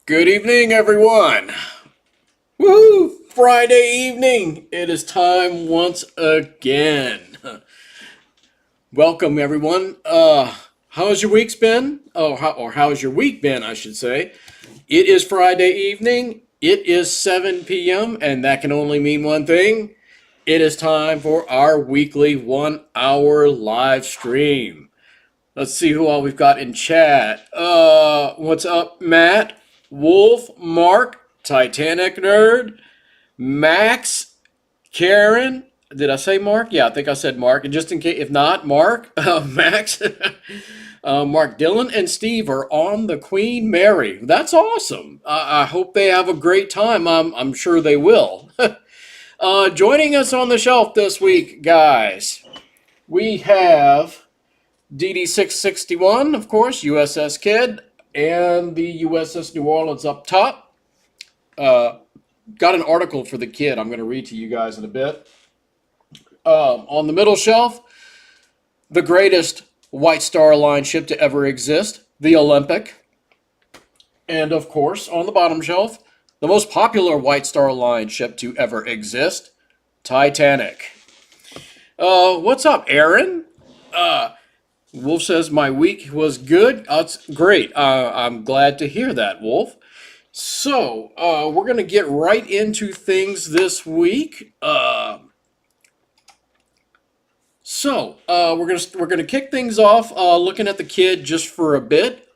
Good evening, everyone. Woohoo! Friday evening. It is time once again. Welcome, everyone. How's your week's been? Or how's your week been, I should say. It is Friday evening. It is 7 p.m., and that can only mean one thing. It is time for our weekly 1-hour live stream. Let's see who all we've got in chat. What's up, Matt? Wolf, Mark, Titanic Nerd, Max, Karen. Did I say Mark? Yeah, I think I said Mark. And just in case, if not, Mark, Max, Mark Dillon, and Steve are on the Queen Mary. That's awesome. I hope they have a great time. I'm sure they will. Joining us on the shelf this week, guys, we have DD-661, of course, USS Kidd, and the USS New Orleans up top. Got an article for the Kidd I'm going to read to you guys in a bit. On the middle shelf, the greatest White Star Line ship to ever exist, the Olympic. And of course, on the bottom shelf, the most popular White Star Line ship to ever exist, Titanic. What's up, Aaron? Wolf says my week was good. That's great. I'm glad to hear that, Wolf. So we're gonna get right into things this week. We're gonna kick things off looking at the Kidd just for a bit.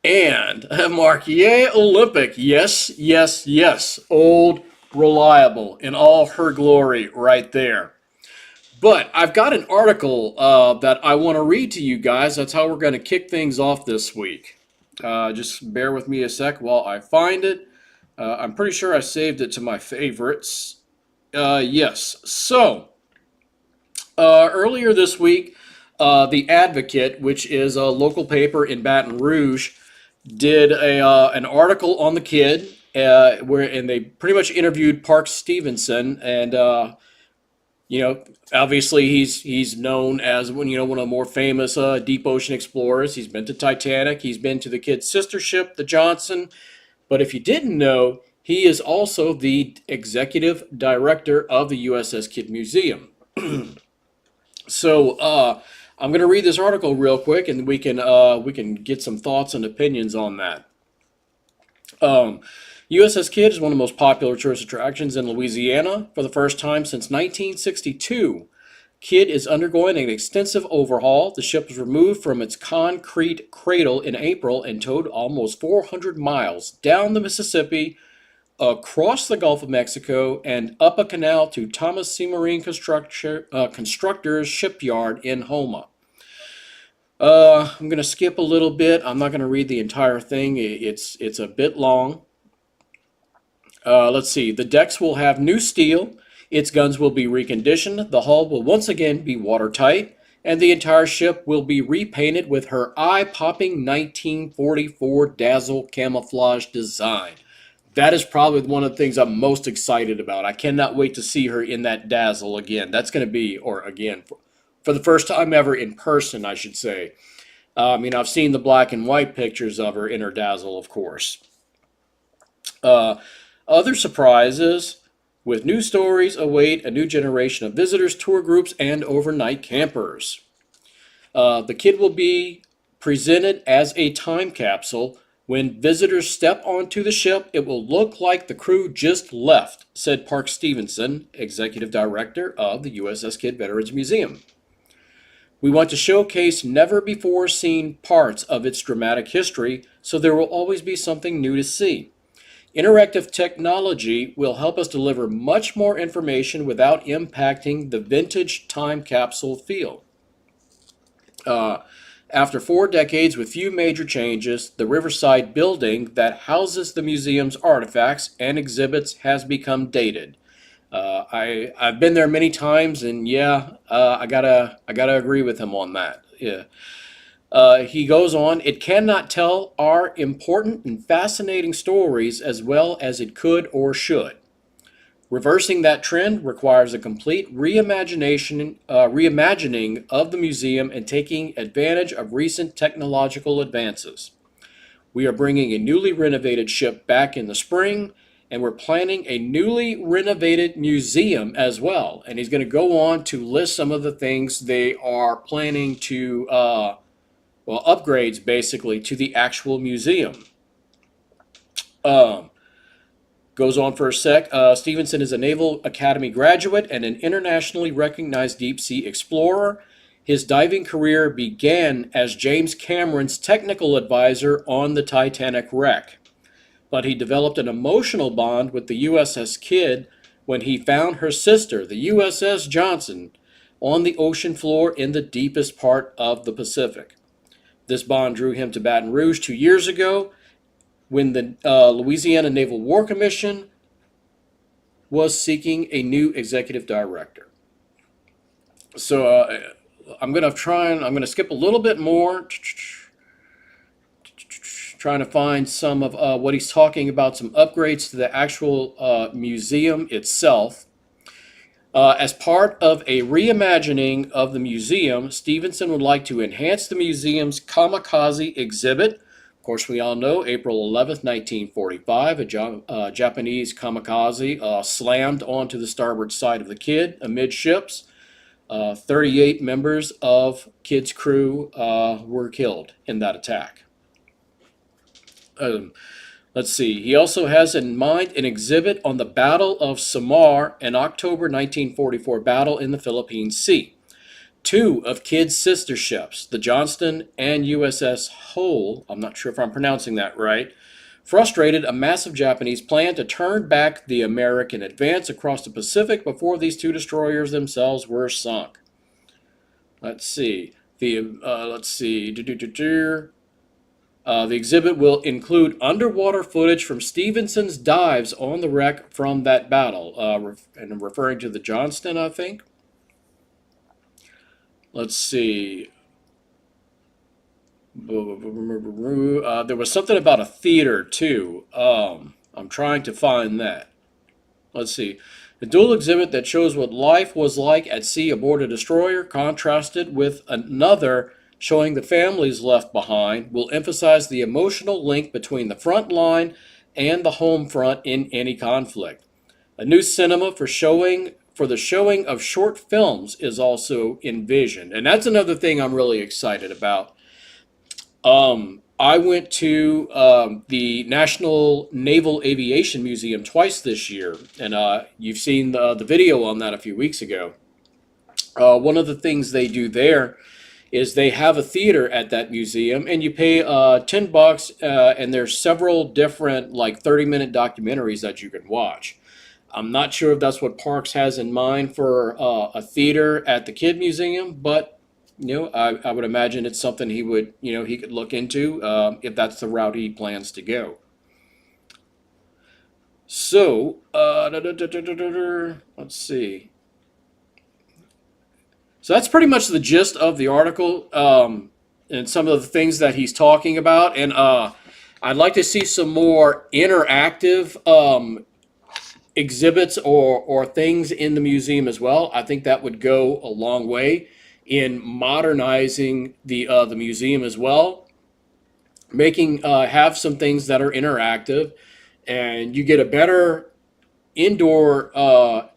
And Mark, yeah, Olympic, yes, yes, yes, old, reliable in all her glory, right there. But I've got an article that I want to read to you guys. That's how we're going to kick things off this week. Just bear with me a sec while I find it. I'm pretty sure I saved it to my favorites. Yes. So, earlier this week, The Advocate, which is a local paper in Baton Rouge, did an article on the Kidd, and they pretty much interviewed Park Stevenson, and obviously he's known as one of the more famous deep ocean explorers. He's been to Titanic. He's been to the Kidd's sister ship, the Johnson. But if you didn't know, he is also the executive director of the USS Kidd Museum. So I'm going to read this article real quick, and we can get some thoughts and opinions on that. USS Kidd is one of the most popular tourist attractions in Louisiana. For the first time since 1962, Kidd is undergoing an extensive overhaul. The ship was removed from its concrete cradle in April and towed almost 400 miles down the Mississippi, across the Gulf of Mexico, and up a canal to Thomas C. Marine Constructors Shipyard in Houma. I'm going to skip a little bit. I'm not going to read the entire thing. It's a bit long. Let's see. The decks will have new steel. Its guns will be reconditioned. The hull will once again be watertight. And the entire ship will be repainted with her eye-popping 1944 Dazzle camouflage design. That is probably one of the things I'm most excited about. I cannot wait to see her in that Dazzle again. That's going to be, or again, for the first time ever in person, I should say. I've seen the black and white pictures of her in her Dazzle, of course. Uh, Other surprises with new stories await a new generation of visitors, tour groups, and overnight campers. The Kid will be presented as a time capsule. When visitors step onto the ship, it will look like the crew just left, said Park Stevenson, executive director of the USS Kidd Veterans Museum. We want to showcase never before seen parts of its dramatic history, so there will always be something new to see. Interactive technology will help us deliver much more information without impacting the vintage time capsule feel. Uh, After 4 decades with few major changes, the Riverside building that houses the museum's artifacts and exhibits has become dated. I've been there many times, and yeah, I gotta agree with him on that. Yeah. He goes on, it cannot tell our important and fascinating stories as well as it could or should. Reversing that trend requires a complete reimagining of the museum and taking advantage of recent technological advances. We are bringing a newly renovated ship back in the spring, and we're planning a newly renovated museum as well. And he's going to go on to list some of the things they are planning to, upgrades basically to the actual museum. Um, Goes on for a sec. Stevenson is a Naval Academy graduate and an internationally recognized deep sea explorer. His diving career began as James Cameron's technical advisor on the Titanic wreck, but he developed an emotional bond with the USS Kidd when he found her sister, the USS Johnson, on the ocean floor in the deepest part of the Pacific. This bond drew him to Baton Rouge 2 years ago when the Louisiana Naval War Commission was seeking a new executive director. So I'm going to skip a little bit more, trying to find some of what he's talking about, some upgrades to the actual museum itself. As part of a reimagining of the museum, Stevenson would like to enhance the museum's kamikaze exhibit. Of course, we all know April 11th, 1945, a Japanese kamikaze slammed onto the starboard side of the Kidd amidships. 38 members of Kidd's crew were killed in that attack. Um, Let's see. He also has in mind an exhibit on the Battle of Samar, an October 1944 battle in the Philippine Sea. Two of Kidd's sister ships, the Johnston and USS Hull, I'm not sure if I'm pronouncing that right, frustrated a massive Japanese plan to turn back the American advance across the Pacific before these two destroyers themselves were sunk. Let's see. The exhibit will include underwater footage from Stevenson's dives on the wreck from that battle, and I'm referring to the Johnston, I think. Let's see. There was something about a theater, too. I'm trying to find that. Let's see. The dual exhibit that shows what life was like at sea aboard a destroyer, contrasted with another showing the families left behind, will emphasize the emotional link between the front line and the home front in any conflict. A new cinema for the showing of short films is also envisioned, and that's another thing I'm really excited about. I went to the National Naval Aviation Museum twice this year, and you've seen the video on that a few weeks ago. One of the things they do there is they have a theater at that museum, and you pay $10, and there's several different like 30-minute documentaries that you can watch. I'm not sure if that's what Parks has in mind for a theater at the Kidd Museum, but I would imagine it's something he could look into if that's the route he plans to go. So, let's see. So So that's pretty much the gist of the article, and some of the things that he's talking about. And I'd like to see some more interactive exhibits or things in the museum as well. I think that would go a long way in modernizing the museum as well, making have some things that are interactive, and you get a better indoor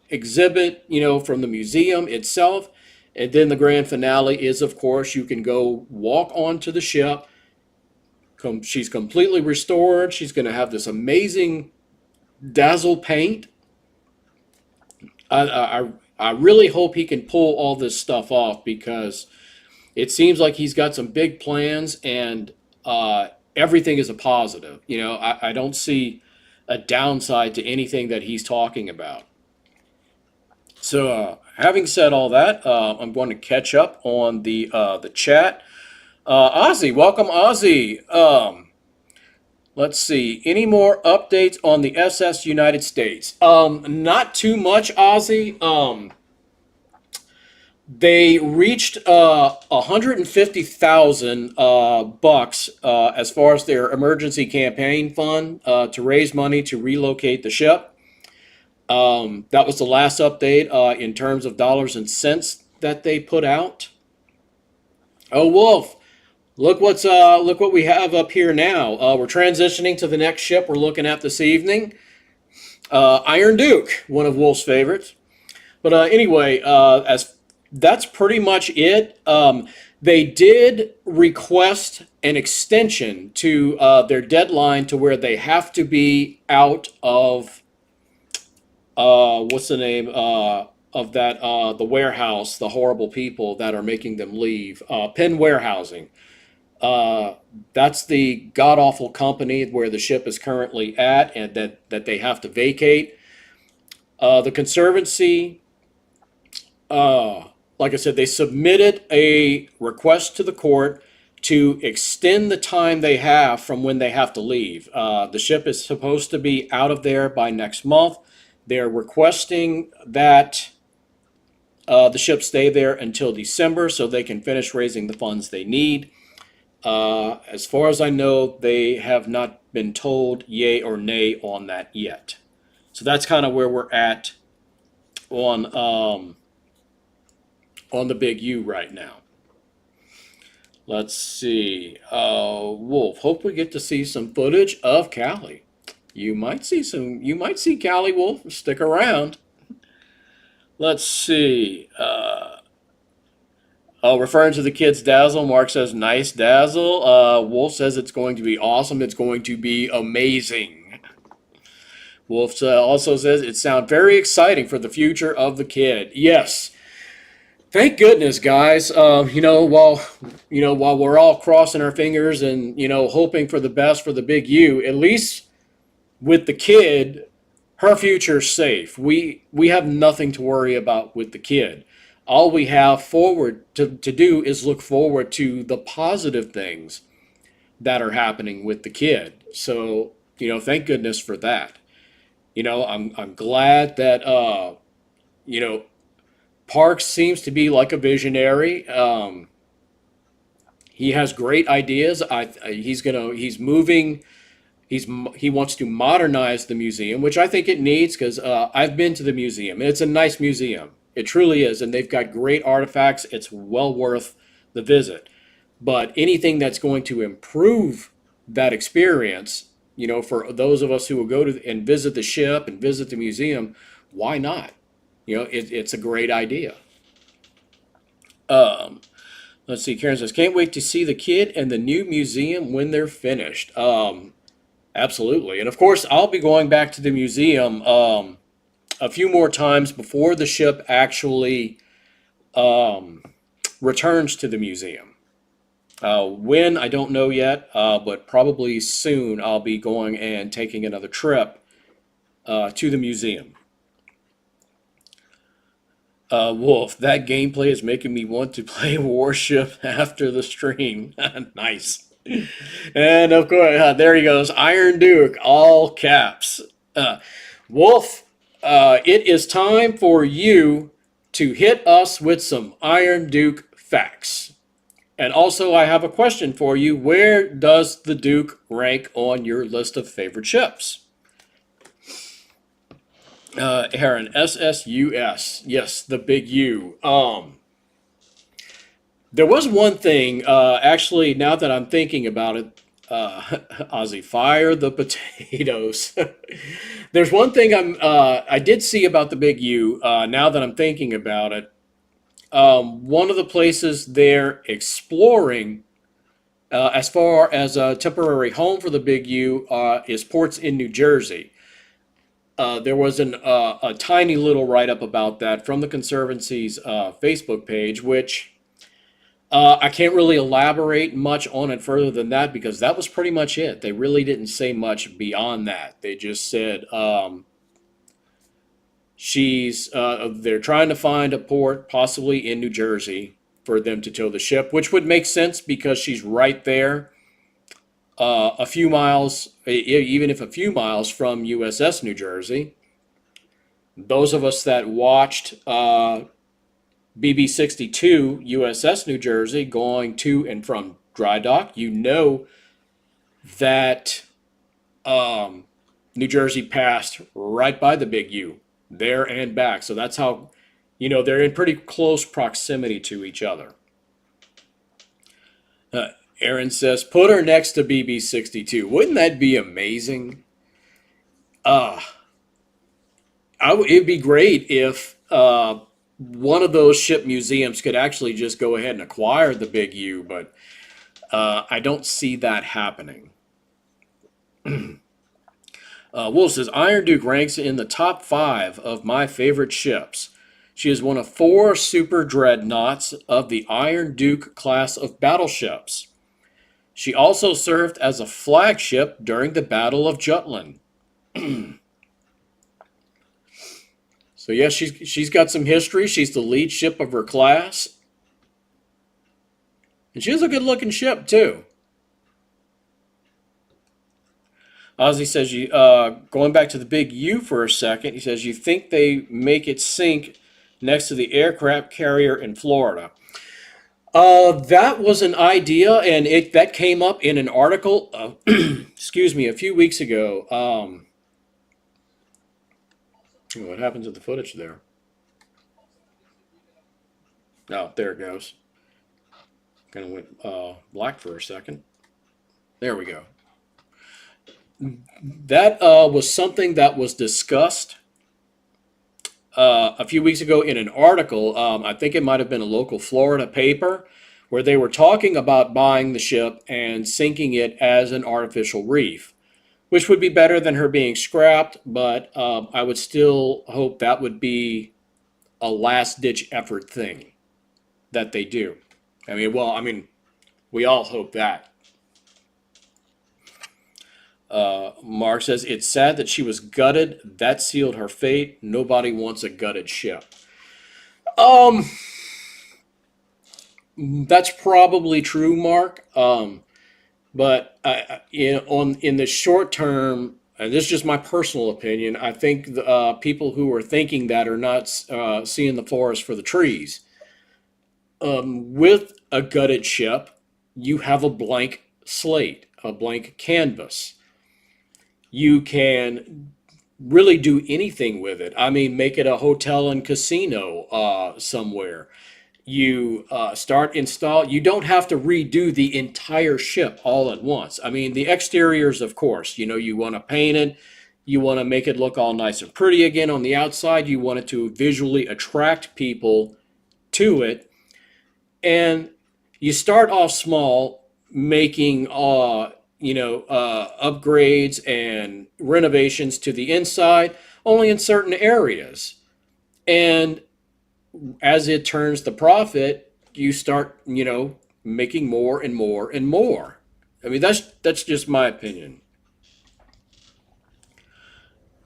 exhibit, from the museum itself. And then the grand finale is, of course, you can go walk onto the ship. She's completely restored. She's going to have this amazing dazzle paint. I really hope he can pull all this stuff off, because it seems like he's got some big plans, and everything is a positive. I don't see a downside to anything that he's talking about. So, having said all that, I'm going to catch up on the chat. Ozzy, welcome, Ozzy. Let's see. Any more updates on the SS United States? Not too much, Ozzy. They reached 150,000 bucks as far as their emergency campaign fund to raise money to relocate the ship. That was the last update in terms of dollars and cents that they put out. Oh, Wolf, look what we have up here now. We're transitioning to the next ship we're looking at this evening. Iron Duke, one of Wolf's favorites. But anyway, as that's pretty much it. They did request an extension to their deadline to where they have to be out of what's the name of that the warehouse, the horrible people that are making them leave. Penn Warehousing. That's the god awful company where the ship is currently at, and that they have to vacate. The Conservancy, like I said, they submitted a request to the court to extend the time they have from when they have to leave. The ship is supposed to be out of there by next month. They're requesting that the ship stay there until December so they can finish raising the funds they need. As far as I know, they have not been told yay or nay on that yet. So that's kind of where we're at on the Big U right now. Let's see. Wolf, hope we get to see some footage of Callie. You might see Callie, Wolf. Stick around. Let's see. Referring to the Kidd's dazzle, Mark says, nice dazzle. Wolf says it's going to be awesome. It's going to be amazing. Wolf also says it sounds very exciting for the future of the Kidd. Yes. Thank goodness, guys. While we're all crossing our fingers and, hoping for the best for the Big U, at least with the Kidd, her future's safe. We have nothing to worry about with the Kidd. All we have forward to do is look forward to the positive things that are happening with the Kidd. So, thank goodness for that. I'm glad that Parks seems to be like a visionary. He has great ideas. He wants to modernize the museum, which I think it needs, because I've been to the museum, and it's a nice museum. It truly is, and they've got great artifacts. It's well worth the visit. But anything that's going to improve that experience, for those of us who will go to and visit the ship and visit the museum, why not? It's a great idea. Let's see. Karen says, can't wait to see the Kidd and the new museum when they're finished. Absolutely. And of course, I'll be going back to the museum a few more times before the ship actually returns to the museum. When, I don't know yet, but probably soon I'll be going and taking another trip to the museum. Wolf, that gameplay is making me want to play Warship after the stream. Nice. And of course, there he goes, Iron Duke, all caps. Wolf, it is time for you to hit us with some Iron Duke facts. And also, I have a question for you. Where does the Duke rank on your list of favorite ships? Aaron, SSUS. Yes, the big U. There was one thing, actually, now that I'm thinking about it, Ozzy, fire the potatoes. There's one thing I did see about the Big U. Now that I'm thinking about it, one of the places they're exploring, as far as a temporary home for the Big U, is ports in New Jersey. There was a tiny little write up about that from the Conservancy's Facebook page, which I can't really elaborate much on it further than that because that was pretty much it. They really didn't say much beyond that. They just said they're trying to find a port, possibly in New Jersey, for them to tow the ship, which would make sense because she's right there, a few miles, even if a few miles from USS New Jersey. Those of us that watched BB 62 USS New Jersey going to and from dry dock, you know that New Jersey passed right by the Big U, there and back. So that's how, they're in pretty close proximity to each other. Aaron says, put her next to BB 62. Wouldn't that be amazing? It'd be great if one of those ship museums could actually just go ahead and acquire the Big U, but I don't see that happening. Wolf says, Iron Duke ranks in the top 5 of my favorite ships. She is one of 4 super dreadnoughts of the Iron Duke class of battleships. She also served as a flagship during the Battle of Jutland. So yes, she's got some history. She's the lead ship of her class. And she has a good-looking ship, too. Ozzy says, going back to the Big U for a second, he says, you think they make it sink next to the aircraft carrier in Florida? That was an idea, and that came up in an article, excuse me, a few weeks ago. What happened to the footage there? Oh, there it goes. Kind of went black for a second. There we go. That was something that was discussed a few weeks ago in an article. I think it might have been a local Florida paper where they were talking about buying the ship and sinking it as an artificial reef, which would be better than her being scrapped, but I would still hope that would be a last-ditch effort thing that they do. We all hope that. Mark says, it's sad that she was gutted. That sealed her fate. Nobody wants a gutted ship. That's probably true, Mark. But in the short term, and this is just my personal opinion, I think the people who are thinking that are not seeing the forest for the trees. With a gutted ship, you have a blank slate, a blank canvas. You can really do anything with it. Make it a hotel and casino somewhere. You you don't have to redo the entire ship all at once. The exteriors, of course, you want to paint it. You want to make it look all nice and pretty again on the outside. You want it to visually attract people to it. And you start off small, making upgrades and renovations to the inside, only in certain areas. And as it turns the profit, you start, making more and more and more. That's just my opinion.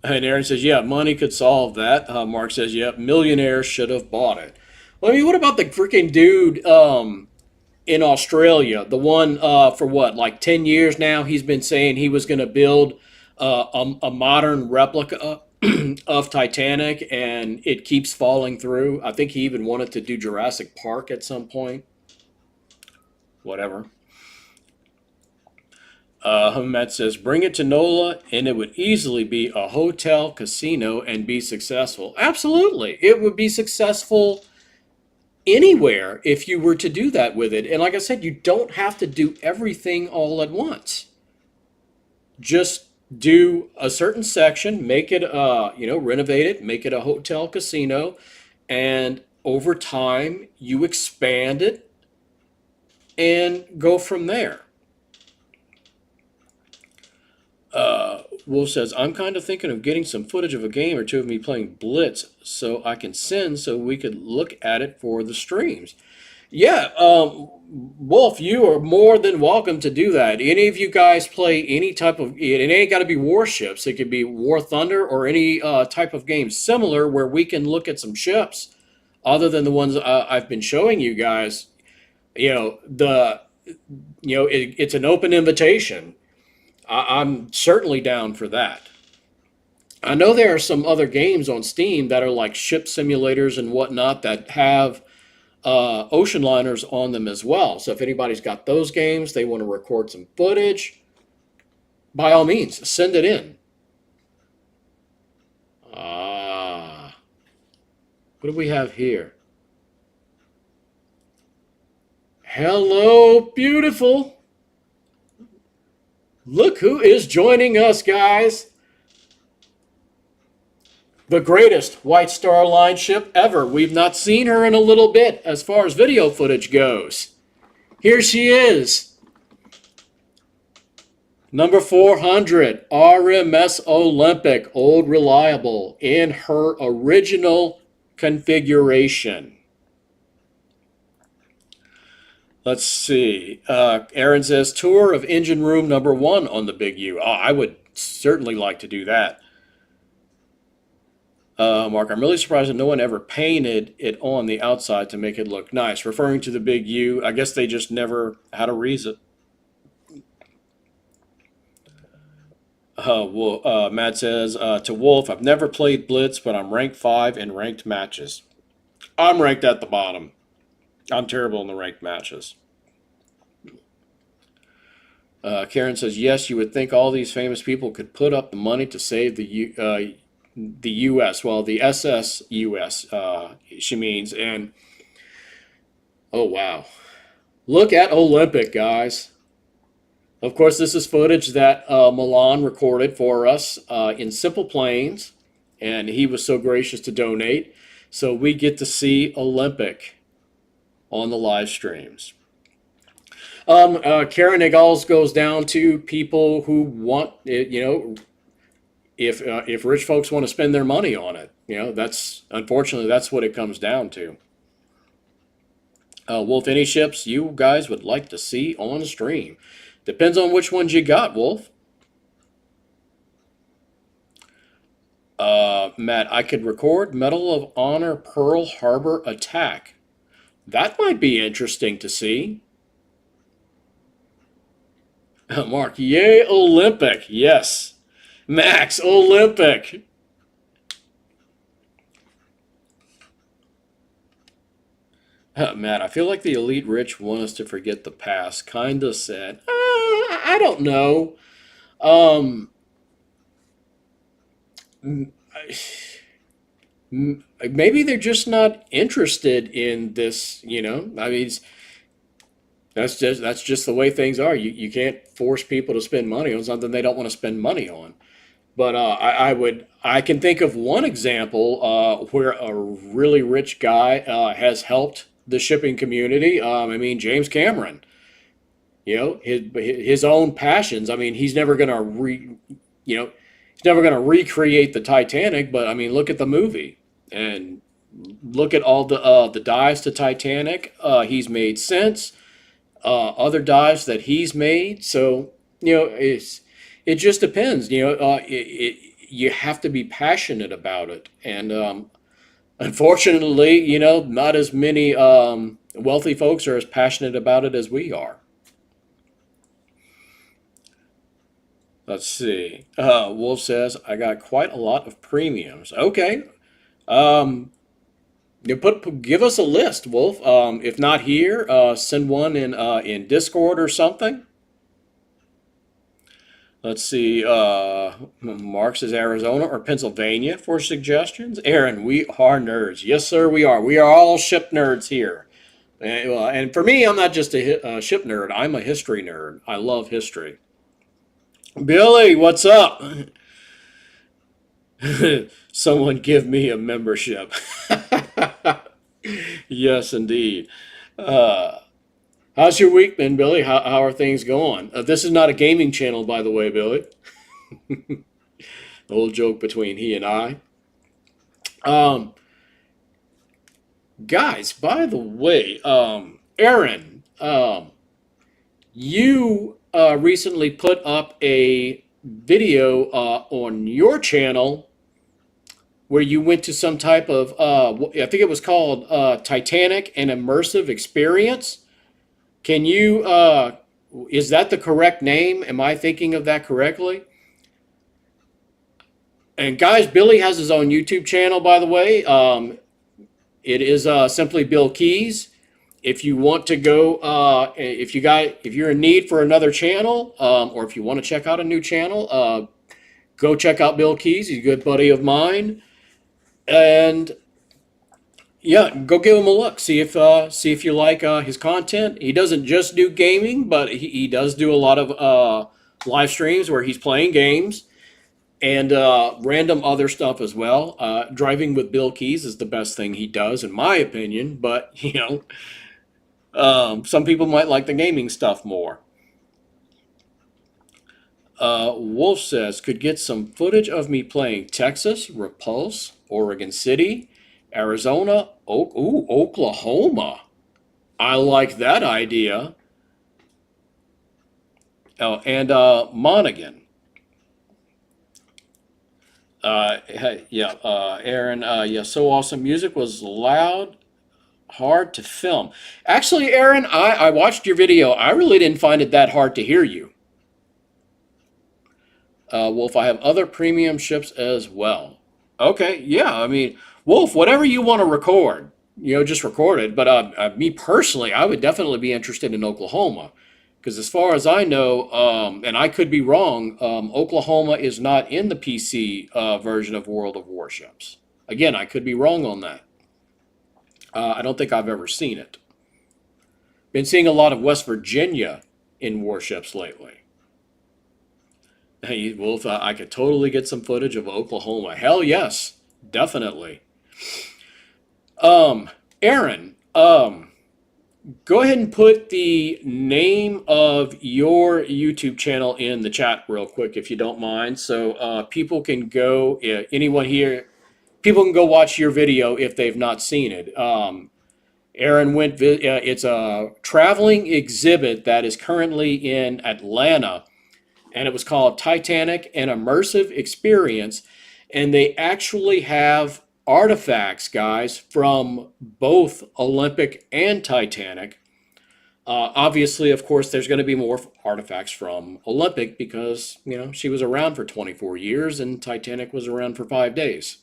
And Aaron says, yeah, money could solve that. Mark says, yeah, millionaires should have bought it. Well, what about the freaking dude in Australia? The one for what, like 10 years now, he's been saying he was going to build a modern replica of Titanic, and it keeps falling through. I think he even wanted to do Jurassic Park at some point. Whatever. Matt says, bring it to NOLA, and it would easily be a hotel casino and be successful. Absolutely. It would be successful anywhere if you were to do that with it. And like I said, you don't have to do everything all at once. Just do a certain section, make it, renovate it, make it a hotel casino, and over time you expand it and go from there. Wolf says, I'm kind of thinking of getting some footage of a game or two of me playing Blitz so I can send so we could look at it for the streams. Yeah, Wolf, you are more than welcome to do that. Any of you guys play any type of, it ain't got to be warships. It could be War Thunder or any type of game similar where we can look at some ships other than the ones I've been showing you guys. It's an open invitation. I'm certainly down for that. I know there are some other games on Steam that are like ship simulators and whatnot that have ocean liners on them as well. So if anybody's got those games, they want to record some footage, by all means, send it in. What do we have here? Hello, beautiful. Look who is joining us, guys. The greatest White Star Line ship ever. We've not seen her in a little bit as far as video footage goes. Here she is. Number 400, RMS Olympic, Old Reliable, in her original configuration. Let's see. Aaron says, tour of engine room number 1 on the Big U. Oh, I would certainly like to do that. Mark, I'm really surprised that no one ever painted it on the outside to make it look nice. Referring to the Big U, I guess they just never had a reason. Matt says, to Wolf, I've never played Blitz, but I'm ranked 5 in ranked matches. I'm ranked at the bottom. I'm terrible in the ranked matches. Karen says, yes, you would think all these famous people could put up the money to save the U.S. Well, the SS U.S. She means. And, oh, wow. Look at Olympic, guys. Of course, this is footage that Milan recorded for us in Simple Planes. And he was so gracious to donate. So we get to see Olympic on the live streams. Karen, it all goes down to people who want it, if rich folks want to spend their money on it, that's unfortunately that's what it comes down to. Wolf, any ships you guys would like to see on stream? Depends on which ones you got, Wolf. Matt, I could record Medal of Honor Pearl Harbor attack. That might be interesting to see. Mark, yay, Olympic. Yes. Max, Olympic. Matt, I feel like the elite rich want us to forget the past. Kinda sad. I don't know. Maybe they're just not interested in this, I mean, that's just the way things are. You can't force people to spend money on something they don't want to spend money on. But I can think of one example where a really rich guy has helped the shipping community. I mean, James Cameron, his own passions. I mean, he's never going to he's never going to recreate the Titanic. But I mean, look at the movie and look at all the dives to Titanic he's made since. Other dives that he's made. So it just depends. You have to be passionate about it, and unfortunately, not as many wealthy folks are as passionate about it as we are. Let's see. Wolf says, I got quite a lot of premiums. Okay. You give us a list, Wolf. If not here, send one in Discord or something. Let's see. Mark says Arizona or Pennsylvania for suggestions. Aaron, we are nerds. Yes, sir, we are. We are all ship nerds here. And for me, I'm not just a ship nerd. I'm a history nerd. I love history. Billy, what's up? Someone give me a membership. Yes, indeed. Uh, how's your week been, Billy? How are things going? This is not a gaming channel, by the way, Billy. A little joke between he and I. Um, Guys, by the way, Aaron, you recently put up a video on your channel where you went to some type of, I think it was called Titanic, an immersive experience. Can you, is that the correct name? Am I thinking of that correctly? And guys, Billy has his own YouTube channel, by the way. It is simply Bill Keys. If you want to go, if you're in need for another channel, or if you want to check out a new channel, go check out Bill Keys. He's a good buddy of mine, and yeah, go give him a look. See if you like his content. He doesn't just do gaming, but he does do a lot of live streams where he's playing games and random other stuff as well. Driving with Bill Keys is the best thing he does, in my opinion. But some people might like the gaming stuff more. Wolf says, could get some footage of me playing Texas, Repulse, Oregon City, Arizona, Oklahoma. I like that idea. Oh, and Monaghan. Yeah, Aaron, yeah, so awesome. Music was loud, hard to film. Actually, Aaron, I watched your video. I really didn't find it that hard to hear you. Wolf, I have other premium ships as well. Okay, yeah, I mean, Wolf, whatever you want to record, just record it. But me personally, I would definitely be interested in Oklahoma. Because as far as I know, and I could be wrong, Oklahoma is not in the PC version of World of Warships. Again, I could be wrong on that. I don't think I've ever seen it. Been seeing a lot of West Virginia in warships lately. Hey, Wolf, I could totally get some footage of Oklahoma. Hell yes, definitely. Aaron, go ahead and put the name of your YouTube channel in the chat real quick, if you don't mind, so people can go. Anyone here, people can go watch your video if they've not seen it. Aaron went. It's a traveling exhibit that is currently in Atlanta, and it was called Titanic: An Immersive Experience, and they actually have artifacts, guys, from both Olympic and Titanic. Obviously, of course, there's going to be more artifacts from Olympic because, she was around for 24 years and Titanic was around for 5 days.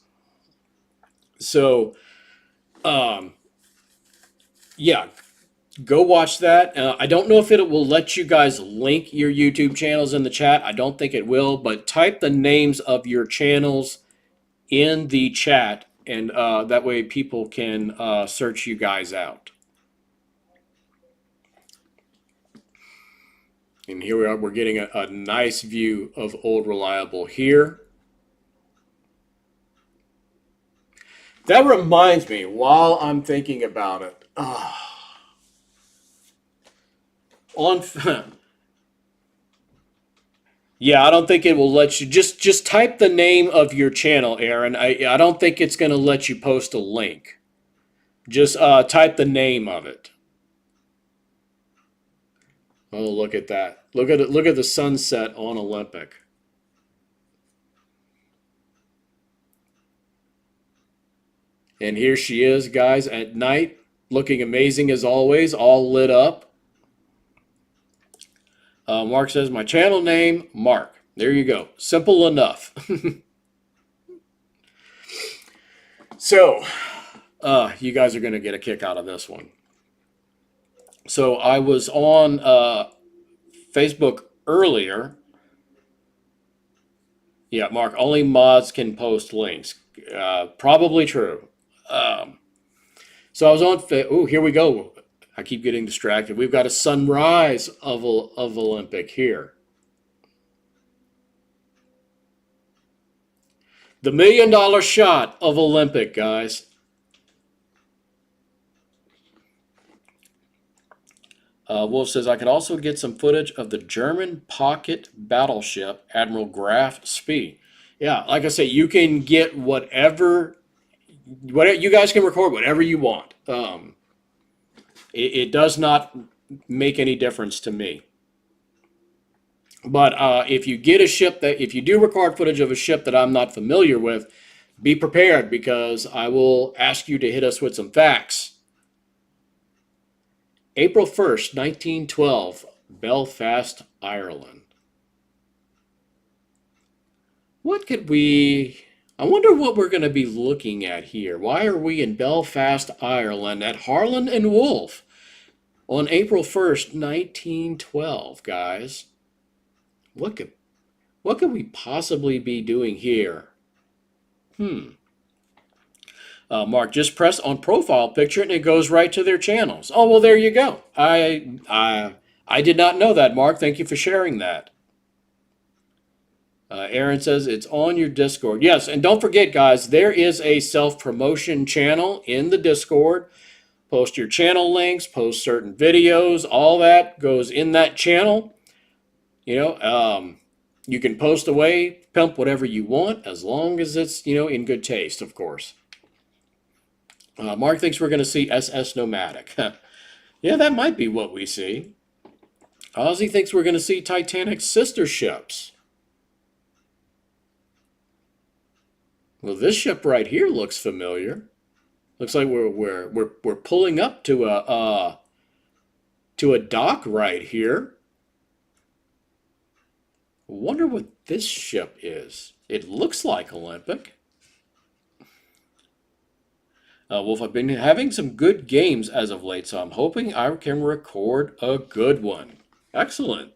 So, yeah, go watch that. I don't know if it will let you guys link your YouTube channels in the chat. I don't think it will, but type the names of your channels in the chat, and that way people can search you guys out. And here we are. We're getting a nice view of Old Reliable here. That reminds me, while I'm thinking about it, yeah, I don't think it will let you. Just type the name of your channel, Aaron. I don't think it's going to let you post a link. Just type the name of it. Oh, look at that. Look at it. Look at the sunset on Olympic. And here she is, guys, at night, looking amazing as always, all lit up. Mark says, my channel name, Mark. There you go. Simple enough. So, you guys are going to get a kick out of this one. So, I was on Facebook earlier. Yeah, Mark, only mods can post links. Probably true. Um, so I was on. Oh, here we go. I keep getting distracted. We've got a sunrise of Olympic here. The $1 million shot of Olympic, guys. Wolf says, I could also get some footage of the German pocket battleship Admiral Graf Spee. Yeah, like I say, you can get whatever you guys can record whatever you want. It does not make any difference to me. But if you do record footage of a ship that I'm not familiar with, be prepared because I will ask you to hit us with some facts. April 1st, 1912, Belfast, Ireland. What could we. I wonder what we're going to be looking at here. Why are we in Belfast, Ireland at Harland and Wolff on April 1st, 1912, guys? What could what could we possibly be doing here? Hmm. Mark, just press on profile picture and it goes right to their channels. Oh, well, there you go. I did not know that, Mark. Thank you for sharing that. Aaron says it's on your Discord. Yes, and don't forget, guys, there is a self-promotion channel in the Discord. Post your channel links, post certain videos, all that goes in that channel. You know, you can post away, pimp whatever you want, as long as it's, in good taste, of course. Mark thinks we're going to see SS Nomadic. Yeah, that might be what we see. Ozzy thinks we're going to see Titanic sister ships. Well, this ship right here looks familiar. Looks like we're pulling up to a dock right here. Wonder what this ship is. It looks like Olympic. Wolf, I've been having some good games as of late, so I'm hoping I can record a good one. Excellent.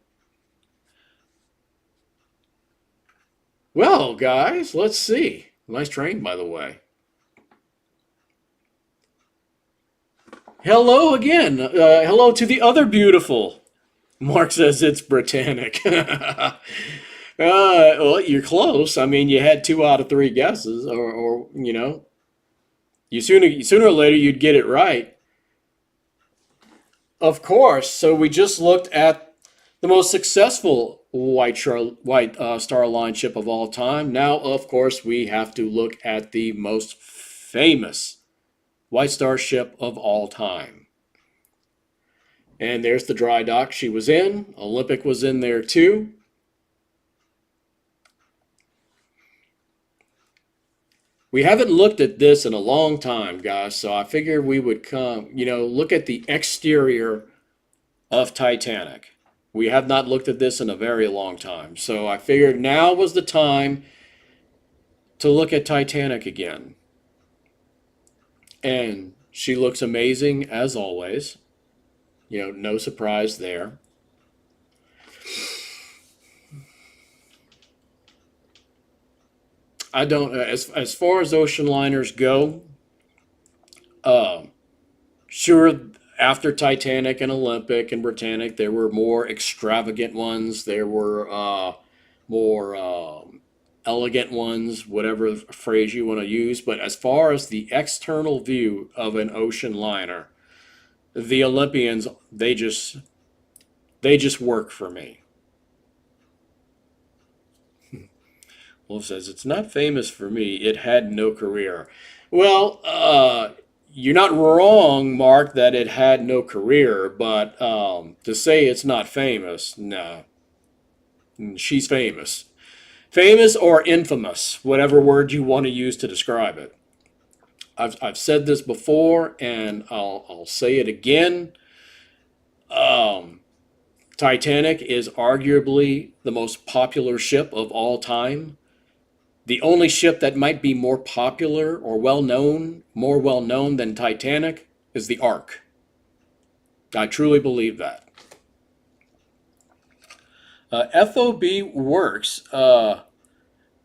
Well, guys, let's see. Nice train, by the way. Hello again. Hello to the other beautiful. Mark says it's Britannic. Well, you're close. I mean, you had 2 out of 3 guesses, or you sooner or later you'd get it right. Of course. So we just looked at the most successful Star Line ship of all time. Now, of course, we have to look at the most famous White Star ship of all time. And there's the dry dock she was in. Olympic was in there too. We haven't looked at this in a long time, guys, so I figured we would look at the exterior of Titanic. We have not looked at this in a very long time, so I figured now was the time to look at Titanic again. And she looks amazing as always. No surprise there. I don't, as far as ocean liners go, uh, sure, after Titanic and Olympic and Britannic, there were more extravagant ones. There were more elegant ones, whatever phrase you want to use. But as far as the external view of an ocean liner, the Olympians, they just work for me. Wolf says it's not famous for me. It had no career. Well, you're not wrong, Mark, that it had no career, but to say it's not famous, no. She's famous. Famous or infamous, whatever word you want to use to describe it. I've said this before, and I'll say it again. Um, Titanic is arguably the most popular ship of all time. The only ship that might be more popular or well known, more well known than Titanic is the Ark. I truly believe that. FOB Works. Oh,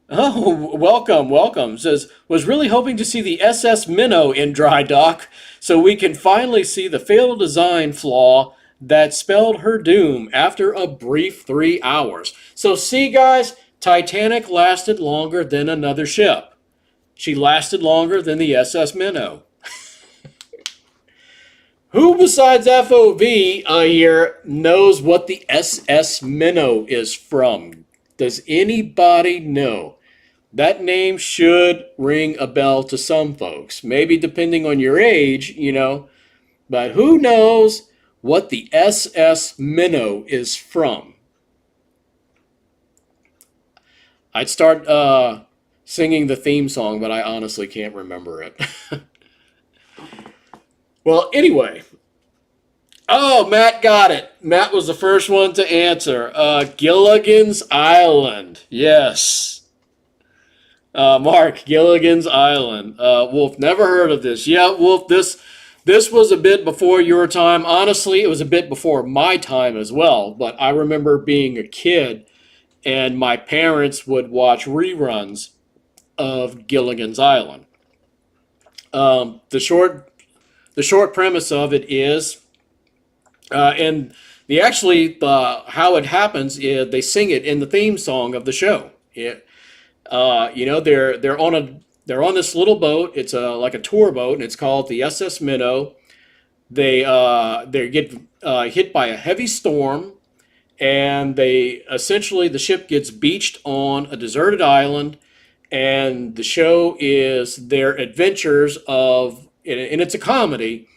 welcome, welcome. Says, was really hoping to see the SS Minnow in dry dock so we can finally see the fatal design flaw that spelled her doom after a brief 3 hours. So, see, guys, Titanic lasted longer than another ship. She lasted longer than the SS Minnow. Who besides FOV here knows what the SS Minnow is from? Does anybody know? That name should ring a bell to some folks. Maybe depending on your age, but who knows what the SS Minnow is from? I'd start singing the theme song, but I honestly can't remember it. Well, anyway. Oh, Matt got it. Matt was the first one to answer. Gilligan's Island. Yes. Mark, Gilligan's Island. Wolf, never heard of this. Yeah, Wolf, this was a bit before your time. Honestly, it was a bit before my time as well. But I remember being a kid, and my parents would watch reruns of Gilligan's Island. The short premise of it is, and how it happens is they sing it in the theme song of the show. They're on this little boat. It's like a tour boat, and it's called the SS Minnow. They get hit by a heavy storm, and the ship gets beached on a deserted island, and the show is their adventures and it's a comedy.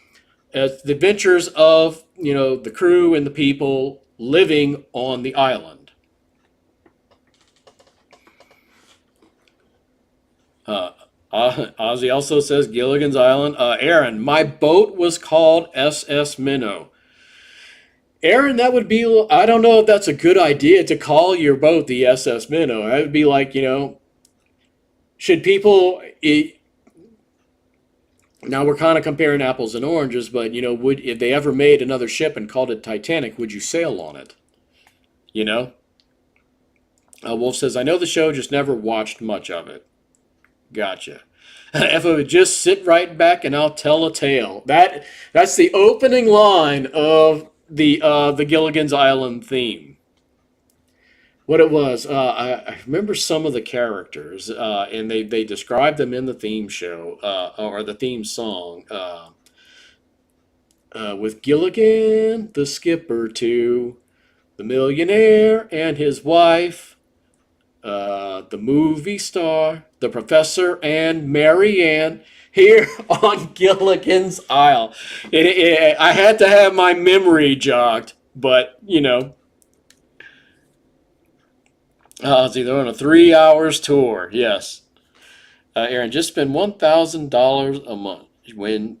It's the adventures of the crew and the people living on the island. Ozzy also says Gilligan's Island. Aaron, my boat was called SS Minnow. Aaron, that would be, I don't know if that's a good idea to call your boat the SS Minnow. That would be like, should people, now we're kind of comparing apples and oranges, but, if they ever made another ship and called it Titanic, would you sail on it? Wolf says, I know the show, just never watched much of it. Gotcha. If I would just sit right back and I'll tell a tale. That's the opening line of the Gilligan's Island theme. What it was, I remember some of the characters, and they described them in the theme show, or the theme song, with Gilligan, the skipper, too, the millionaire and his wife, the movie star, the professor, and Mary Ann here on Gilligan's Isle. I had to have my memory jogged, but, see, they're on a 3 hours tour. Yes. Aaron, just spend $1,000 a month when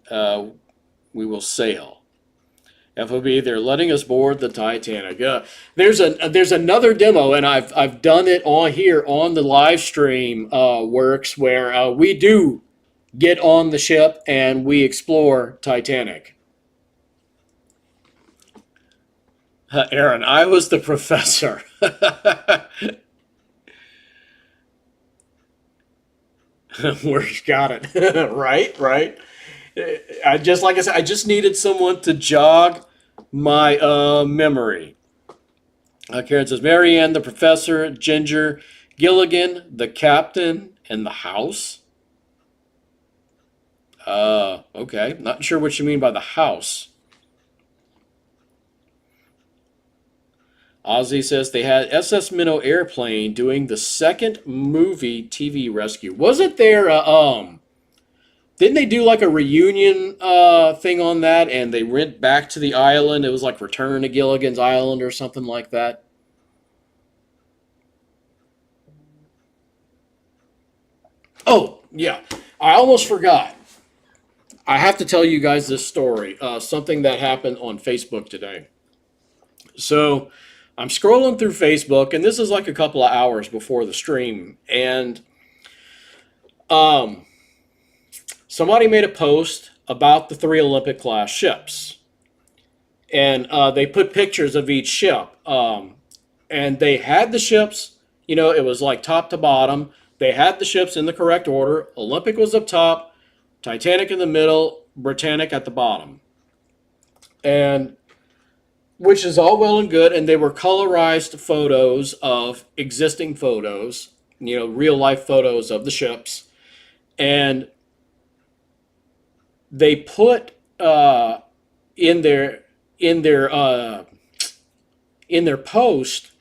we will sail. FOB, they're letting us board the Titanic. There's another demo, and I've done it on here on the live stream works where we do get on the ship and we explore Titanic. Aaron, I was the professor. Where's got it? Right. Like I said, I just needed someone to jog my memory. Karen says, Mary Ann, the professor, Ginger, Gilligan, the captain, and the house. Okay. Not sure what you mean by the house. Ozzy says they had SS Minnow Airplane doing the second movie TV rescue. Was it their, didn't they do like a reunion thing on that and they went back to the island? It was like Return to Gilligan's Island or something like that. Oh, yeah. I almost forgot. I have to tell you guys this story. Something that happened on Facebook today. So I'm scrolling through Facebook, and this is like a couple of hours before the stream, and um, somebody made a post about the three Olympic class ships, and they put pictures of each ship, and they had the ships. It was like top to bottom. They had the ships in the correct order. Olympic was up top, Titanic in the middle, Britannic at the bottom, and which is all well and good. And they were colorized photos of existing photos, real life photos of the ships, and they put in their in their uh, in their post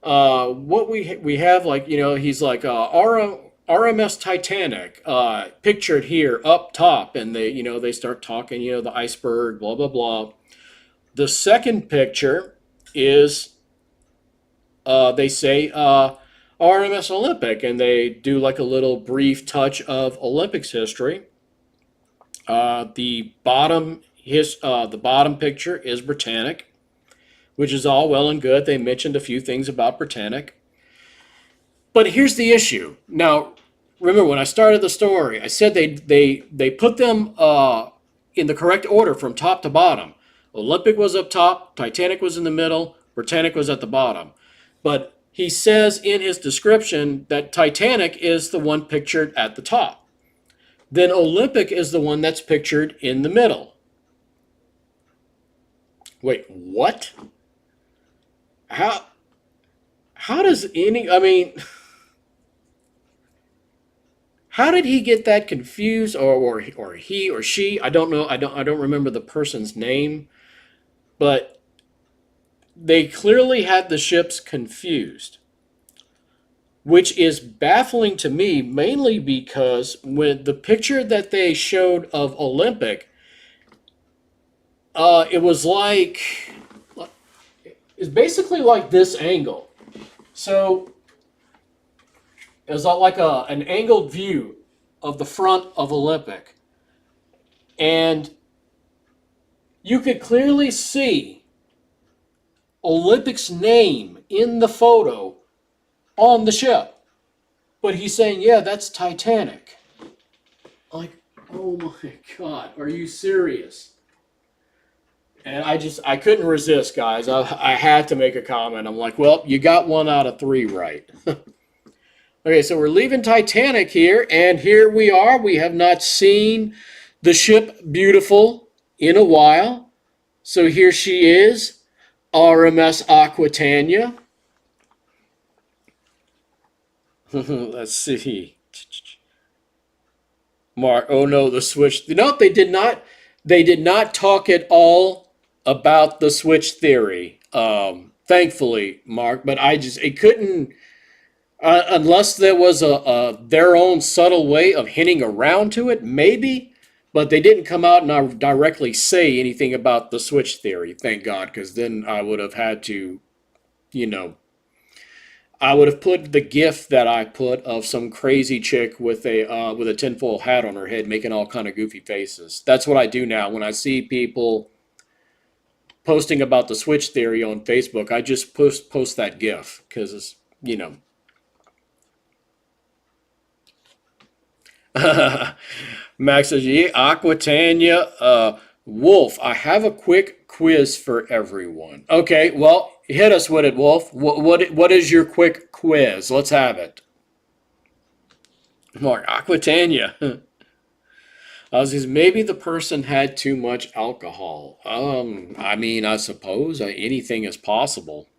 what we have, like, he's like RMS Titanic pictured here up top, and they start talking, the iceberg, blah blah blah. The second picture is they say RMS Olympic, and they do like a little brief touch of Olympics history. The bottom picture is Britannic, which is all well and good. They mentioned a few things about Britannic. But here's the issue. Now, remember when I started the story, I said they put them in the correct order from top to bottom. Olympic was up top, Titanic was in the middle, Britannic was at the bottom. But he says in his description that Titanic is the one pictured at the top. Then Olympic is the one that's pictured in the middle. Wait, what? How does I mean, how did he get that confused, or he or she? I don't know. I don't remember the person's name, but they clearly had the ships confused, which is baffling to me, mainly because when the picture that they showed of Olympic, it was like it's basically like this angle. So it was like an angled view of the front of Olympic, and you could clearly see Olympic's name in the photo on the ship. But he's saying, yeah, that's Titanic. Like, oh my God, are you serious? And I couldn't resist, guys. I had to make a comment. I'm like, well, you got 1 out of 3 right. Okay, so we're leaving Titanic here, and here we are. We have not seen the ship Beautiful in a while. So here she is, RMS Aquitania. Let's see. Mark, oh no, the switch. No, they did not. They did not talk at all about the switch theory. Thankfully, Mark, but it couldn't. Unless there was a their own subtle way of hinting around to it, maybe, but they didn't come out and directly say anything about the switch theory. Thank God, because then I would have had to, you know, I would have put the gif that I put of some crazy chick with a tinfoil hat on her head, making all kind of goofy faces. That's what I do now when I see people posting about the switch theory on Facebook. I just post that gif because it's, you know. Max says, yeah, Aquitania, Wolf, I have a quick quiz for everyone. Okay, well, hit us with it, Wolf. What is your quick quiz? Let's have it. Mark, Aquitania. I was just, maybe the person had too much alcohol. I mean, I suppose anything is possible.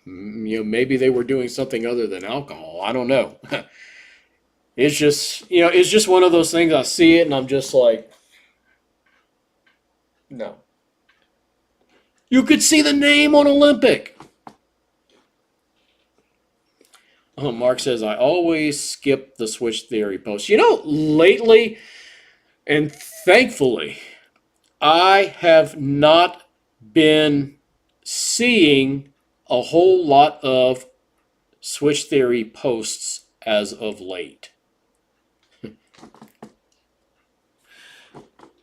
Maybe they were doing something other than alcohol. I don't know. It's just, it's just one of those things. I see it and I'm just like, no. You could see the name on Olympic. Oh, Mark says, I always skip the switch theory post. Lately, and thankfully, I have not been seeing a whole lot of switch theory posts as of late.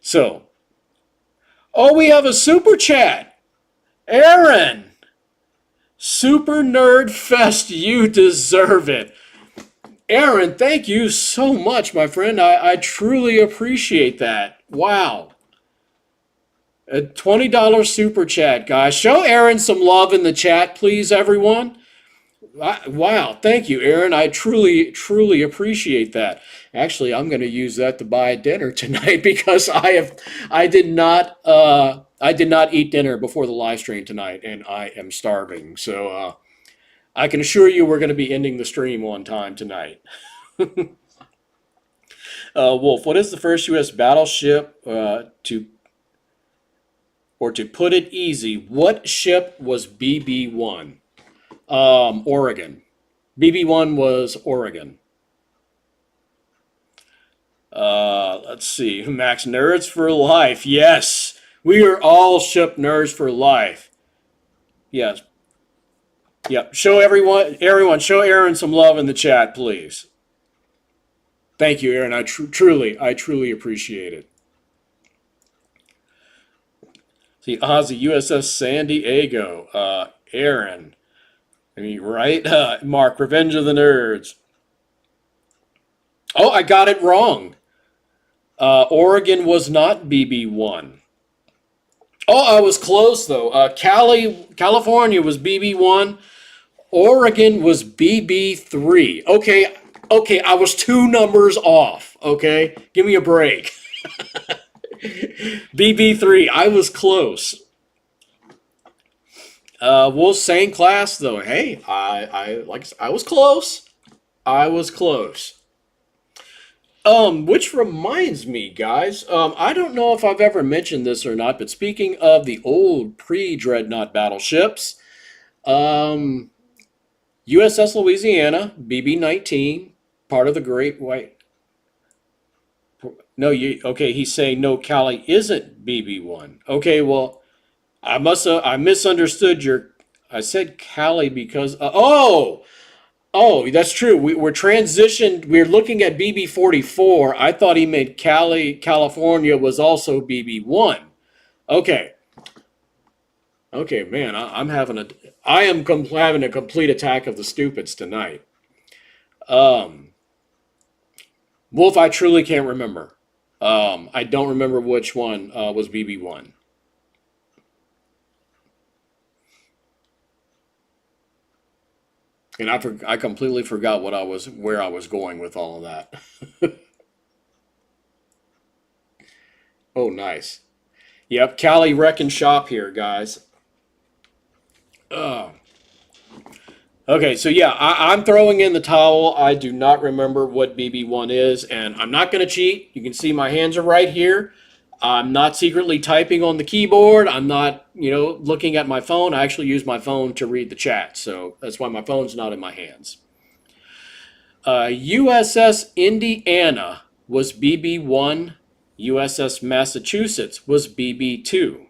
So, oh, we have a super chat. Aaron, Super Nerd Fest, you deserve it. Aaron, thank you so much, my friend. I truly appreciate that. Wow. A $20 super chat, guys. Show Aaron some love in the chat, please, everyone. Wow, thank you, Aaron. I truly, truly appreciate that. Actually, I'm going to use that to buy dinner tonight because I did not eat dinner before the live stream tonight, and I am starving. So I can assure you, we're going to be ending the stream on time tonight. Wolf, what is the first U.S. battleship to put it easy? What ship was BB-1? Oregon. BB-1 was Oregon. Let's see. Max, nerds for life. Yes, we are all ship nerds for life. Yes. Yep. Show everyone, show Aaron some love in the chat, please. Thank you, Aaron. I truly appreciate it. See, Ozzy, USS San Diego. Aaron. I mean, right? Mark, Revenge of the Nerds. Oh, I got it wrong. Oregon was not BB-1. Oh, I was close though. California was BB-1. Oregon was BB-3. Okay, I was 2 numbers off. Okay, give me a break. BB-3, I was close. Well, same class though. Hey, I was close. I was close. Which reminds me, guys, I don't know if I've ever mentioned this or not, but speaking of the old pre-Dreadnought battleships, USS Louisiana, BB-19, part of the Great White. No, okay, he's saying no, Cali isn't BB-1. Okay, well, I misunderstood I said Cali because, oh, that's true. We're transitioned. We're looking at BB-44. I thought he meant California was also BB-1. Okay. Okay, man, I am having a complete attack of the stupids tonight. Wolf, I truly can't remember. I don't remember which one was BB-1. And I completely forgot where I was going with all of that. Oh, nice. Yep, Cali Wreck and Shop here, guys. Okay, so yeah, I'm throwing in the towel. I do not remember what BB-1 is, and I'm not going to cheat. You can see my hands are right here. I'm not secretly typing on the keyboard. I'm not, looking at my phone. I actually use my phone to read the chat, so that's why my phone's not in my hands. USS Indiana was BB-1. USS Massachusetts was BB-2.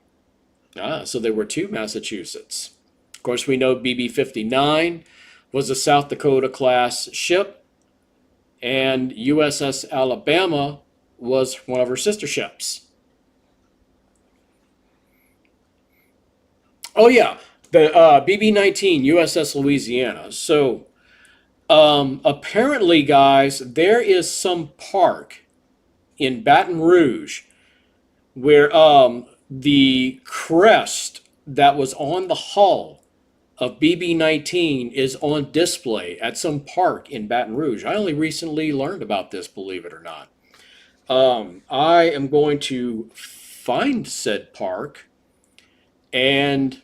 So there were 2 Massachusetts. Of course, we know BB-59 was a South Dakota class ship, and USS Alabama was one of her sister ships. Oh yeah, the BB-19 USS Louisiana. So apparently, guys, there is some park in Baton Rouge where the crest that was on the hull of BB-19 is on display at some park in Baton Rouge. I only recently learned about this, believe it or not. I am going to find said park and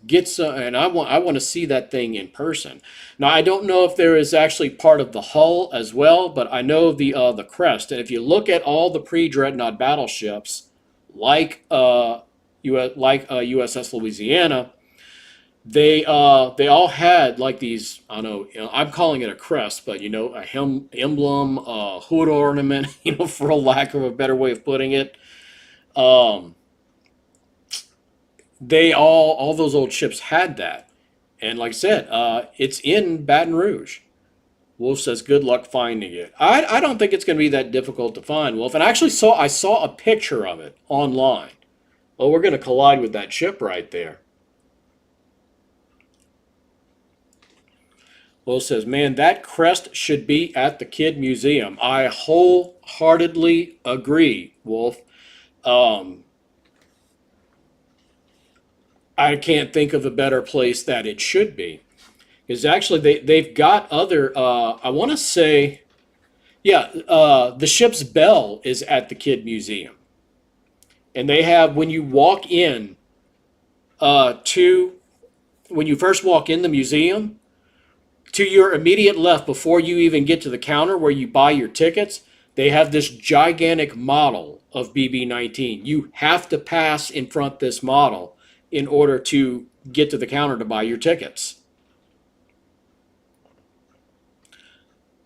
get some, and I want to see that thing in person. Now I don't know if there is actually part of the hull as well, but I know the crest. And if you look at all the pre-Dreadnought battleships, like USS Louisiana, they all had like these, I don't know, I'm calling it a crest, but a emblem, hood ornament, for a lack of a better way of putting it. They all those old ships had that, and like I said, it's in Baton Rouge. Wolf says, "Good luck finding it." I don't think it's going to be that difficult to find, Wolf. And actually, I saw a picture of it online. Oh, we're going to collide with that ship right there. Will says, man, that crest should be at the Kidd Museum. I wholeheartedly agree, Wolf. Um, I can't think of a better place that it should be. Because actually, they've got other, I want to say, yeah, the ship's bell is at the Kidd Museum. And they have, when you walk in to, when you first walk in the museum, to your immediate left, before you even get to the counter where you buy your tickets, they have this gigantic model of BB-19. You have to pass in front of this model in order to get to the counter to buy your tickets.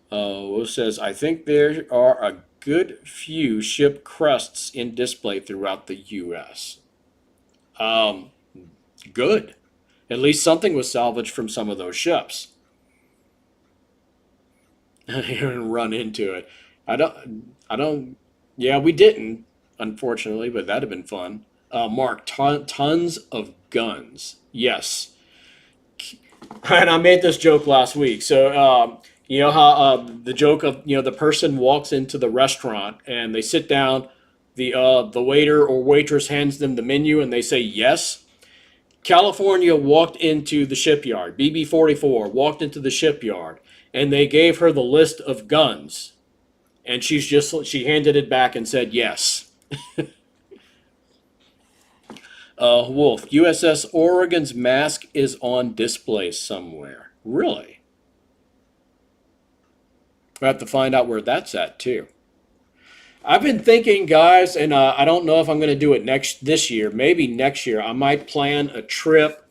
Will says, I think there are a good few ship crests in display throughout the U.S. Um, Good. At least something was salvaged from some of those ships. And run into it. I don't. Yeah, we didn't, unfortunately, but that'd have been fun. Mark, tons of guns. Yes. And I made this joke last week. So, you know how the joke of the person walks into the restaurant and they sit down, the waiter or waitress hands them the menu and they say yes. California walked into the shipyard. BB-44 walked into the shipyard, and they gave her the list of guns, and she handed it back and said yes. Wolf, USS Oregon's mask is on display somewhere. Really? We have to find out where that's at too. I've been thinking, guys, and I don't know if I'm going to do it this year. Maybe next year, I might plan a trip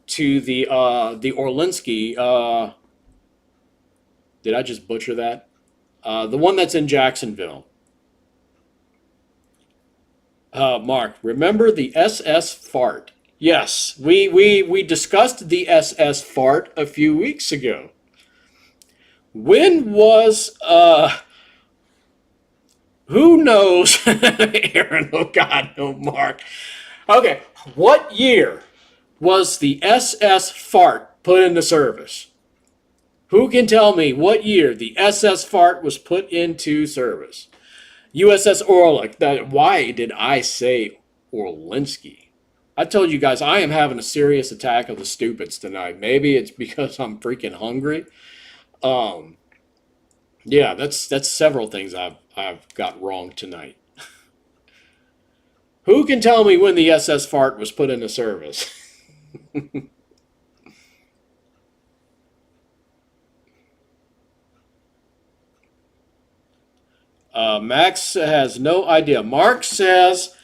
to the Orlinsky. Did I just butcher that? The one that's in Jacksonville. Mark, remember the SS Fart? Yes, we discussed the SS Fart a few weeks ago. When was who knows? Aaron, oh God, no, Mark. Okay, what year was the SS Fart put into service? Who can tell me what year the SS Fart was put into service? USS Orlik. Why did I say Orlinsky? I told you guys I am having a serious attack of the stupids tonight. Maybe it's because I'm freaking hungry. Um, yeah, that's several things I've got wrong tonight. Who can tell me when the SS Fart was put into service? Max has no idea. Mark says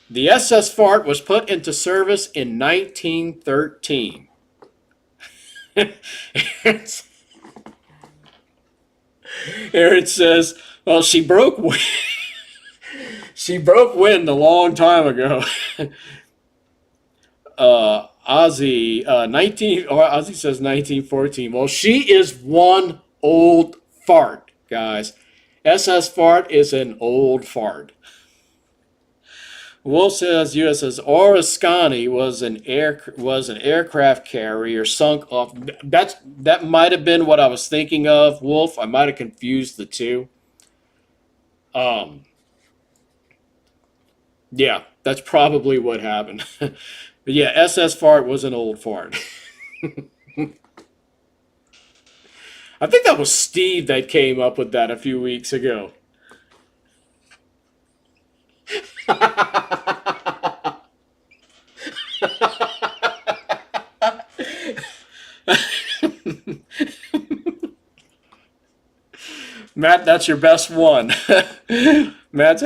the SS Fart was put into service in 1913. Aaron says, "Well, she broke wind. She broke wind a long time ago." Ozzy says 1914. Well, she is one old fart, guys. SS Fart is an old fart. Wolf says USS Oriskany was an aircraft carrier sunk off. That might have been what I was thinking of, Wolf. I might have confused the two. Um, yeah, that's probably what happened. But yeah, SS Fart was an old fart. I think that was Steve that came up with that a few weeks ago. Matt, that's your best one. Matt.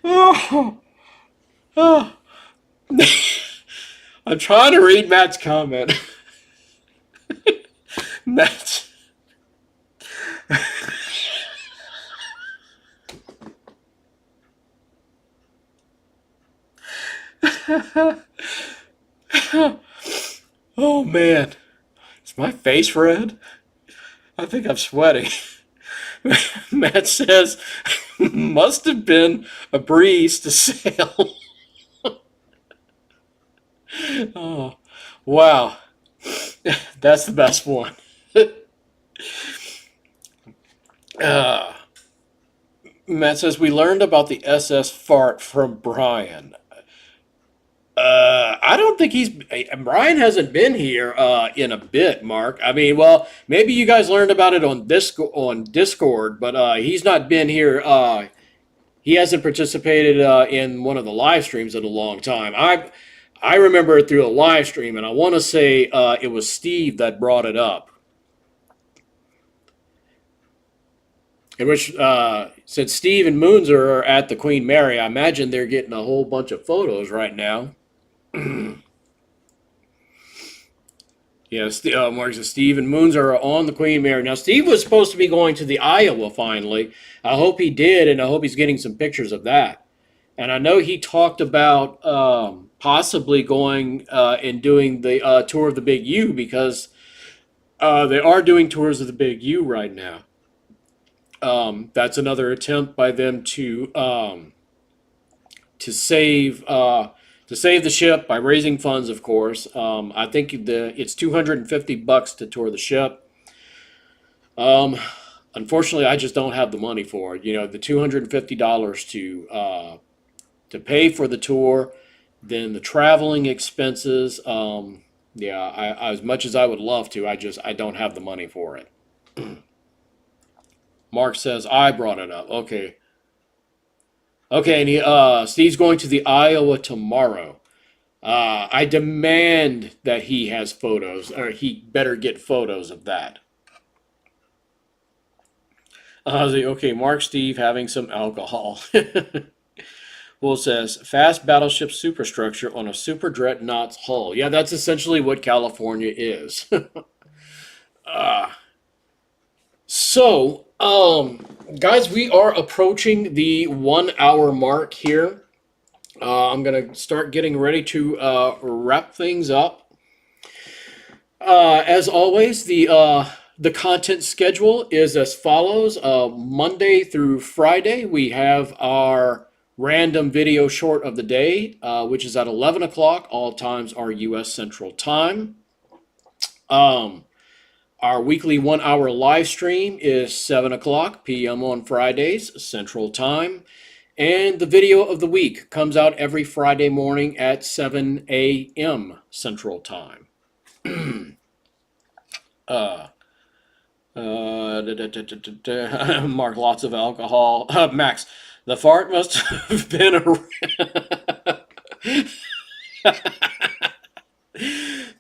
Oh, oh. I'm trying to read Matt's comment. Matt. Oh man, is my face red? I think I'm sweating. Matt says, must have been a breeze to sail. Oh, wow. That's the best one. Uh, Matt says, we learned about the SS fart from Brian. I don't think Brian hasn't been here in a bit, Mark. I mean, well, maybe you guys learned about it on Discord, but he's not been here. He hasn't participated in one of the live streams in a long time. I remember it through a live stream, and I want to say it was Steve that brought it up. In which, since Steve and Moons are at the Queen Mary, I imagine they're getting a whole bunch of photos right now. Yes, Mark says Steve and Moons are on the Queen Mary. Now, Steve was supposed to be going to the Iowa finally. I hope he did, and I hope he's getting some pictures of that. And I know he talked about possibly going and doing the tour of the Big U because they are doing tours of the Big U right now. That's another attempt by them to save the ship by raising funds, of course. I think it's $250 to tour the ship. Unfortunately, I just don't have the money for it. You know, the $250 to pay for the tour, then the traveling expenses. Yeah, I as much as I would love to, I don't have the money for it. Mark says I brought it up. Okay. Okay, and Steve's going to the Iowa tomorrow. I demand that he has photos, or he better get photos of that. Okay, Mark, Steve having some alcohol. Will says, fast battleship superstructure on a super dreadnought's hull. Yeah, that's essentially what California is. So, guys, we are approaching the 1 hour mark here. I'm going to start getting ready to wrap things up. As always, the content schedule is as follows. Monday through Friday, we have our random video short of the day, which is at 11 o'clock. All times are U.S. Central Time. Our weekly 1 hour live stream is 7 o'clock p.m. on Fridays, Central Time. And the video of the week comes out every Friday morning at 7 a.m. Central Time. Mark, lots of alcohol. Max, the fart must have been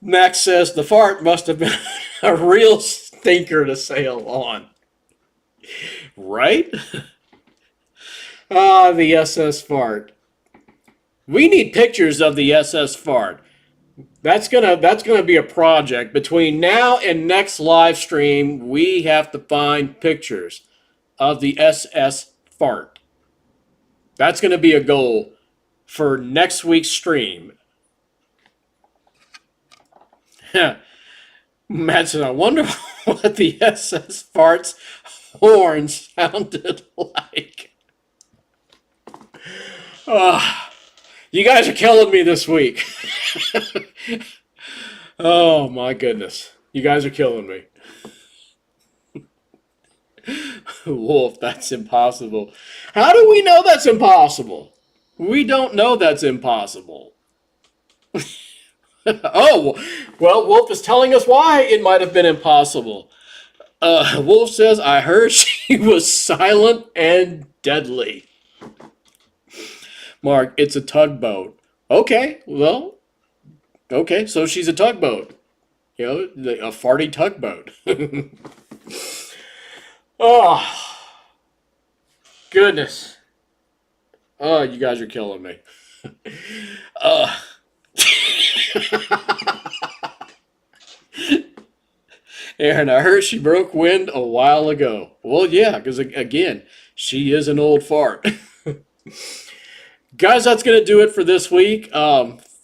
Max says the fart must have been a real stinker to sail on. Right? The SS fart. We need pictures of the SS fart. That's gonna be a project. Between now and next live stream, we have to find pictures of the SS fart. That's gonna be a goal for next week's stream. Matt said, I wonder what the SS fart's horn sounded like. You guys are killing me this week. Oh my goodness. You guys are killing me. Wolf, that's impossible. How do we know that's impossible? We don't know that's impossible. Oh, well, Wolf is telling us why it might have been impossible. Wolf says, I heard she was silent and deadly. Mark, it's a tugboat. Okay, well, okay, so she's a tugboat. You know, a farty tugboat. Oh, goodness. Oh, you guys are killing me. Aaron, I heard she broke wind a while ago. Well, yeah, because, again, she is an old fart. Guys, that's going to do it for this week.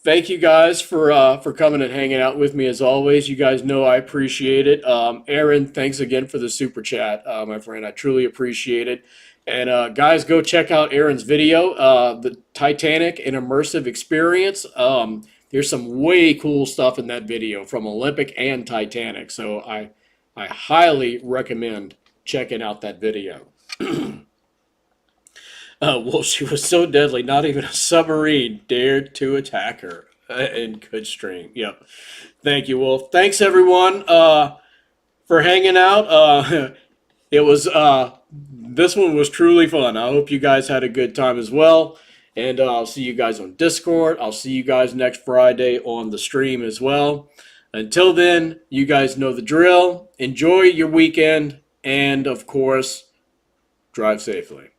Thank you guys for coming and hanging out with me as always. You guys know I appreciate it. Aaron, thanks again for the super chat, my friend. I truly appreciate it. And guys, go check out Aaron's video, the Titanic, an immersive experience. There's some way cool stuff in that video from Olympic and Titanic. So I highly recommend checking out that video. Well, she was so deadly, not even a submarine dared to attack her. In good stream. Yep. Thank you, Wolf. Thanks, everyone, for hanging out. It was this one was truly fun. I hope you guys had a good time as well. And I'll see you guys on Discord. I'll see you guys next Friday on the stream as well. Until then, you guys know the drill. Enjoy your weekend. And, of course, drive safely.